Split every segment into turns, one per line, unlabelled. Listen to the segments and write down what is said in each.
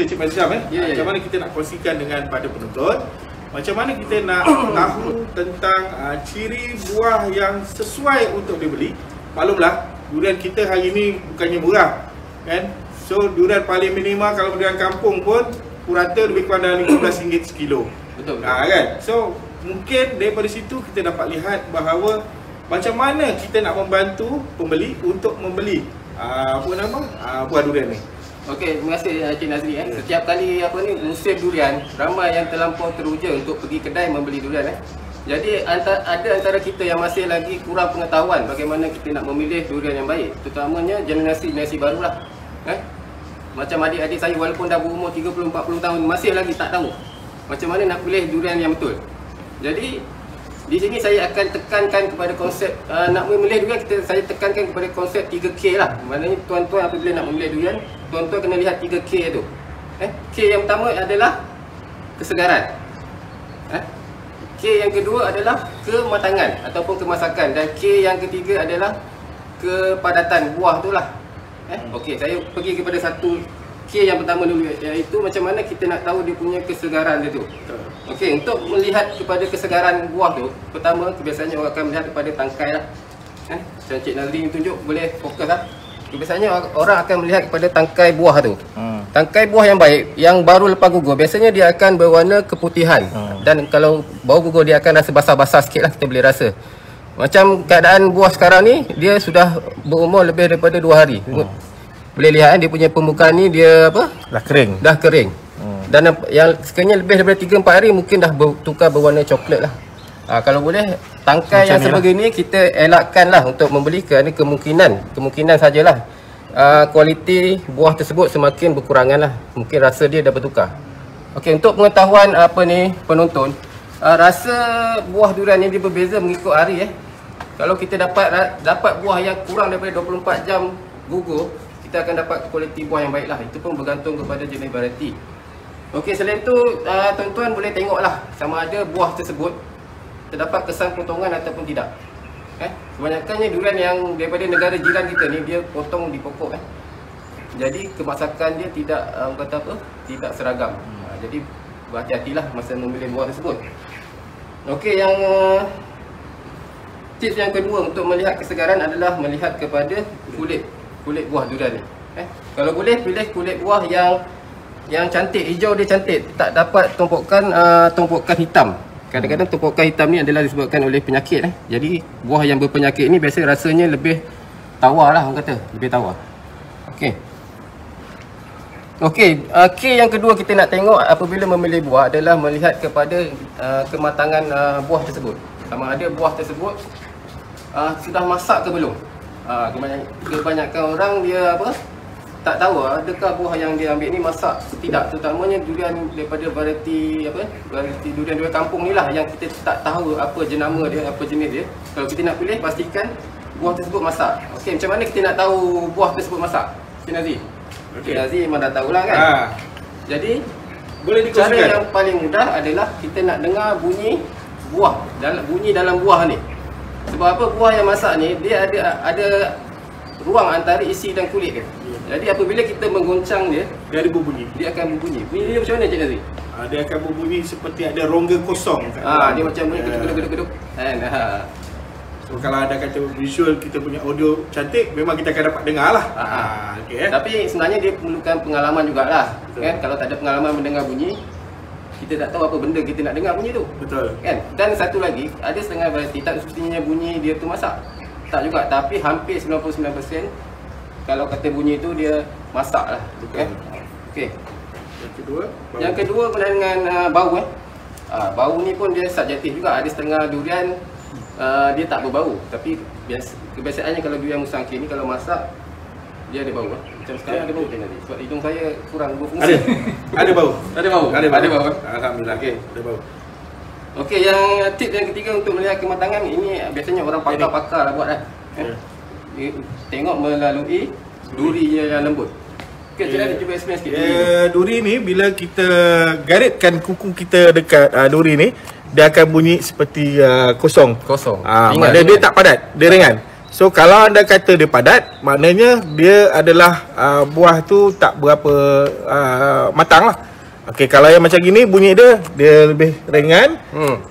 kita Cik Mazam macam mana kita nak kongsikan dengan pada penonton, macam mana kita nak tahu tentang ciri buah yang sesuai untuk dibeli. Maklumlah durian kita hari ni bukannya murah kan. So durian paling minimal kalau durian kampung pun purata lebih kurang dalam RM15 sekilo.
Betul.
Kan? So mungkin daripada situ kita dapat lihat bahawa macam mana kita nak membantu pembeli untuk membeli buah durian ni.
Okey, terima kasih Cik Nazri. Setiap kali musim durian, ramai yang terlampau teruja untuk pergi kedai membeli durian. Jadi ada antara kita yang masih lagi kurang pengetahuan bagaimana kita nak memilih durian yang baik, terutamanya generasi barulah. Macam adik-adik saya walaupun dah berumur 30-40 tahun masih lagi tak tahu macam mana nak pilih durian yang betul. Jadi di sini saya akan tekankan kepada konsep nak memilih durian, saya tekankan kepada konsep 3K lah. Maknanya tuan-tuan apabila nak memilih durian, tuan-tuan kena lihat 3K tu. K yang pertama adalah kesegaran. K yang kedua adalah kematangan ataupun kemasakan, dan K yang ketiga adalah kepadatan buah tu lah. Okey, saya pergi kepada satu K yang pertama dulu, iaitu macam mana kita nak tahu dia punya kesegaran dia tu. Okey, untuk melihat kepada kesegaran buah tu, pertama biasanya orang akan melihat kepada tangkai lah. Macam Cik Nazri tunjuk, boleh fokus lah. Biasanya orang akan melihat kepada tangkai buah tu. Tangkai buah yang baik, yang baru lepas gugur, biasanya dia akan berwarna keputihan. Dan kalau bau gugur dia akan rasa basah-basah sikit lah, kita boleh rasa. Macam keadaan buah sekarang ni, dia sudah berumur lebih daripada 2 hari. Boleh lihat dia punya permukaan ni dia
dah kering.
Dah kering. Dan yang sekiranya lebih daripada 3-4 hari mungkin dah bertukar berwarna coklat lah. Kalau boleh tangkai macam yang sebegini kita elakkan lah untuk membeli, kerana kemungkinan sajalah kualiti buah tersebut semakin berkurangan lah. Mungkin rasa dia dah bertukar. Okey, untuk pengetahuan penonton, rasa buah durian ni dia berbeza mengikut hari. Kalau kita dapat buah yang kurang daripada 24 jam gugur, kita akan dapat kualiti buah yang baiklah. Itu pun bergantung kepada jenis varieti. Okey, selain itu tuan-tuan boleh tengoklah sama ada buah tersebut terdapat kesan potongan ataupun tidak. Kebanyakannya durian yang daripada negara jiran kita ni dia potong di pokok. Jadi kemasakan dia tidak seragam. Jadi berhati-hatilah masa memilih buah tersebut. Okey, yang tips yang kedua untuk melihat kesegaran adalah melihat kepada kulit buah durian ni. Kalau boleh pilih kulit buah yang cantik, hijau dia cantik, tak dapat tumpukan hitam. Kadang-kadang tumpukan hitam ni adalah disebabkan oleh penyakit. Jadi buah yang berpenyakit ni biasa rasanya lebih tawar lah, orang kata lebih tawar. Okey, K yang kedua kita nak tengok apabila memilih buah adalah melihat kepada kematangan buah tersebut. Sama ada buah tersebut sudah masak ke belum. Kebanyakan orang dia tak tahu adakah buah yang dia ambil ni masak tidak, terutamanya durian daripada varieti durian kampung ni lah, yang kita tak tahu apa jenama dia, apa jenis dia. Kalau kita nak pilih, pastikan buah tersebut masak. Okey, macam mana kita nak tahu buah tersebut masak, Cik Nazri? Cik Nazri memang dah tahulah kan. Jadi boleh cara yang paling mudah adalah kita nak dengar bunyi buah, dalam buah ni. Sebab apa? Buah yang masak ni dia ada ruang antara isi dan kulit dia. Jadi apabila kita menggoncang dia
ada berbunyi.
Dia akan berbunyi. Bunyi dia macam mana, Cik Nazri?
Dia akan berbunyi seperti ada rongga kosong.
Dia macam bunyi geduk-geduk kan.
So kalau ada kata visual kita punya audio cantik, memang kita akan dapat dengar lah.
Tapi sebenarnya dia perlukan pengalaman jugalah. Kan? Kalau tak ada pengalaman mendengar bunyi, kita tak tahu apa benda kita nak dengar bunyi tu.
Betul.
Kan? Dan satu lagi, ada setengah varieti tak semestinya bunyi dia tu masak. Tak juga, tapi hampir 99% kalau kata bunyi tu dia masak lah. Okey. Yang kedua berkenaan dengan bau. Bau ni pun dia subjektif juga. Ada setengah durian dia tak berbau, tapi kebiasaannya kalau durian musangkir ni kalau masak dia ada bau. Macam sekarang ada bau tadi. Sebab hidung saya kurang berfungsi.
Ada bau.
Ada bau.
Alhamdulillah.
Okey.
Ada bau.
Okey, yang tip yang ketiga untuk melihat kematangan ini biasanya orang pakar-pakar lah buat lah. Tengok melalui duri yang lembut. Okey, kita cuba explain sikit.
Duri ni bila kita garitkan kuku kita dekat duri ni, dia akan bunyi seperti kosong.
Kosong.
Maknanya dia tak padat, dia ringan. So kalau anda kata dia padat, maknanya dia adalah buah tu tak berapa matang lah. Okey, kalau yang macam gini bunyi dia lebih ringan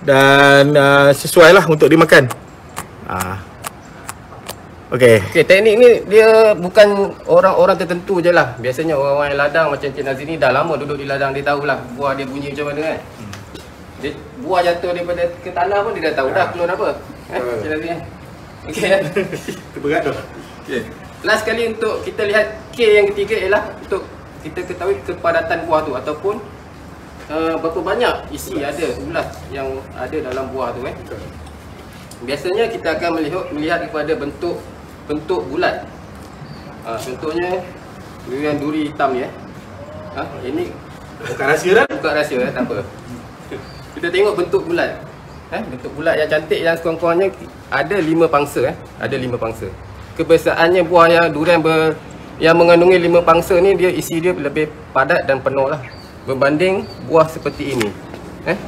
dan sesuai lah untuk dimakan. Okey.
Okey, teknik ni dia bukan orang-orang tertentu je lah. Biasanya orang-orang yang ladang macam Cik Nazri ni dah lama duduk di ladang, dia tahulah buah dia bunyi macam mana kan. Dia, buah jatuh daripada ke tanah pun dia dah tahu dah keluar apa. Cik Nazri kan. Okey kan?
Itu berat tu.
Okey. Last kali untuk kita lihat K yang ketiga ialah untuk kita ketahui kepadatan buah tu ataupun berapa banyak isi ada ulas yang ada dalam buah tu kan. Biasanya kita akan melihat kepada bentuk bulat. Contohnya durian duri hitam ni ini
bukan rahsia dah.
Bukan rahsia tak apa. Kita tengok bentuk bulat. Bentuk bulat yang cantik yang sekurang-kurangnya ada 5 pangsa ada 5 pangsa. Kebiasaannya buah yang durian yang mengandungi 5 pangsa ni dia isi dia lebih padat dan penuh lah berbanding buah seperti ini.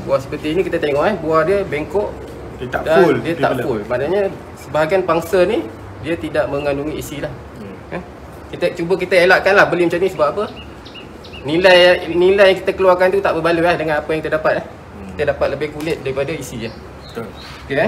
Buah seperti ini kita tengok buah dia bengkok,
dia tak full.
Dia tak full. Maknanya sebahagian pangsa ni dia tidak mengandungi isi lah. Kita elakkan lah beli macam ni sebab apa? Nilai yang kita keluarkan tu tak berbaloi dengan apa yang kita dapat. Kita dapat lebih kulit daripada isi je.
Betul.
Okey